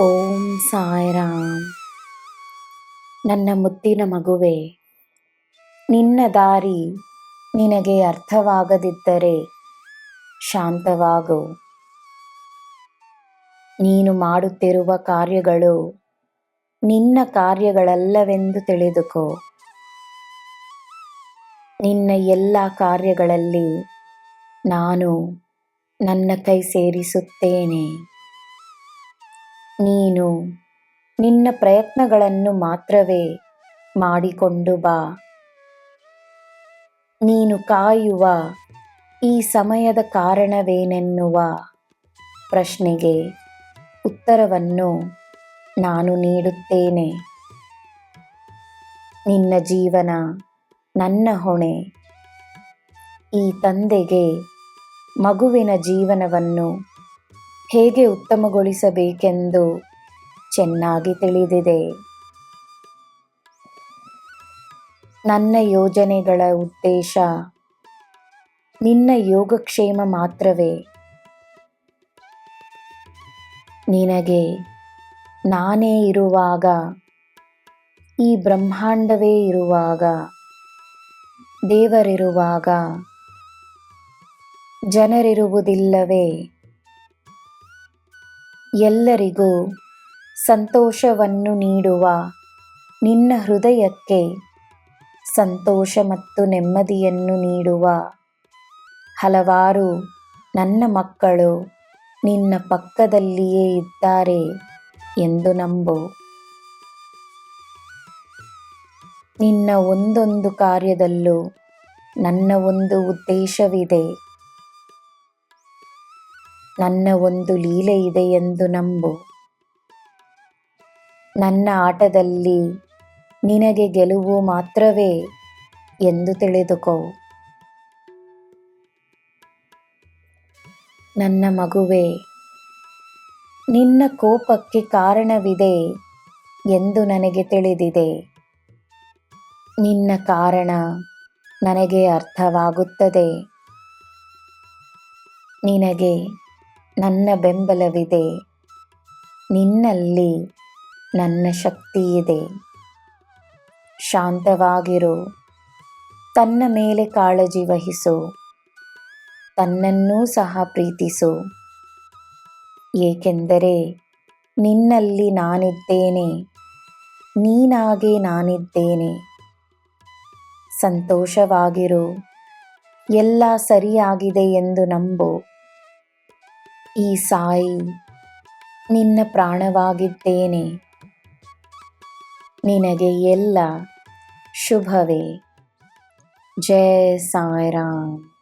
ಓಂ ಸಾಯಿರಾಮ್. ನನ್ನ ಮುದ್ದಿನ ಮಗುವೆ, ನಿನ್ನ ದಾರಿ ನಿನಗೆ ಅರ್ಥವಾಗದಿದ್ದರೆ ಶಾಂತವಾಗು. ನೀನು ಮಾಡುತ್ತಿರುವ ಕಾರ್ಯಗಳು ನಿನ್ನ ಕಾರ್ಯಗಳಲ್ಲವೆಂದು ತಿಳಿದುಕೋ. ನಿನ್ನ ಎಲ್ಲ ಕಾರ್ಯಗಳಲ್ಲಿ ನಾನು ನನ್ನ ಕೈ ಸೇರಿಸುತ್ತೇನೆ. ನೀನು ನಿನ್ನ ಪ್ರಯತ್ನಗಳನ್ನು ಮಾತ್ರವೇ ಮಾಡಿಕೊಂಡು ಬಾ. ನೀನು ಕಾಯುವ ಈ ಸಮಯದ ಕಾರಣವೇನೆನ್ನುವ ಪ್ರಶ್ನೆಗೆ ಉತ್ತರವನ್ನು ನಾನು ನೀಡುತ್ತೇನೆ. ನಿನ್ನ ಜೀವನ ನನ್ನ ಹೊಣೆ. ಈ ತಂದೆಗೆ ಮಗುವಿನ ಜೀವನವನ್ನು ಹೇಗೆ ಉತ್ತಮಗೊಳಿಸಬೇಕೆಂದು ಚೆನ್ನಾಗಿ ತಿಳಿದಿದೆ. ನನ್ನ ಯೋಜನೆಗಳ ಉದ್ದೇಶ ನಿನ್ನ ಯೋಗಕ್ಷೇಮ ಮಾತ್ರವೇ. ನಿನಗೆ ನಾನೇ ಇರುವಾಗ, ಈ ಬ್ರಹ್ಮಾಂಡವೇ ಇರುವಾಗ, ದೇವರಿರುವಾಗ ಜನರಿರುವುದಿಲ್ಲವೇ? ಎಲ್ಲರಿಗೂ ಸಂತೋಷವನ್ನು ನೀಡುವ ನಿನ್ನ ಹೃದಯಕ್ಕೆ ಸಂತೋಷ ಮತ್ತು ನೆಮ್ಮದಿಯನ್ನು ನೀಡುವ ಹಲವಾರು ನನ್ನ ಮಕ್ಕಳು ನಿನ್ನ ಪಕ್ಕದಲ್ಲಿಯೇ ಇದ್ದಾರೆ ಎಂದು ನಂಬು. ನಿನ್ನ ಒಂದೊಂದು ಕಾರ್ಯದಲ್ಲೂ ನನ್ನ ಒಂದು ಉದ್ದೇಶವಿದೆ, ನನ್ನ ಒಂದು ಲೀಲೆ ಇದೆ ಎಂದು ನಂಬು. ನನ್ನ ಆಟದಲ್ಲಿ ನಿನಗೆ ಗೆಲುವು ಮಾತ್ರವೇ ಎಂದು ತಿಳಿದುಕೋ. ನನ್ನ ಮಗುವೆ, ನಿನ್ನ ಕೋಪಕ್ಕೆ ಕಾರಣವಿದೆ ಎಂದು ನನಗೆ ತಿಳಿದಿದೆ. ನಿನ್ನ ಕಾರಣ ನನಗೆ ಅರ್ಥವಾಗುತ್ತದೆ. ನಿನಗೆ ನನ್ನ ಬೆಂಬಲವಿದೆ. ನಿನ್ನಲ್ಲಿ ನನ್ನ ಶಕ್ತಿ ಇದೆ. ಶಾಂತವಾಗಿರು. ತನ್ನ ಮೇಲೆ ಕಾಳಜಿ ವಹಿಸು. ತನ್ನನ್ನೂ ಸಹ ಪ್ರೀತಿಸು. ಏಕೆಂದರೆ ನಿನ್ನಲ್ಲಿ ನಾನಿದ್ದೇನೆ. ನೀನಾಗೆ ನಾನಿದ್ದೇನೆ. ಸಂತೋಷವಾಗಿರು. ಎಲ್ಲ ಸರಿಯಾಗಿದೆ ಎಂದು ನಂಬು. ಈ ಸಾಯಿ ನಿನ್ನ ಪ್ರಾಣವಾಗಿದ್ದೇನೆ. ನಿನಗೆ ಎಲ್ಲ ಶುಭವೇ. ಜೈ ಸಾಯಿರಾಮ್.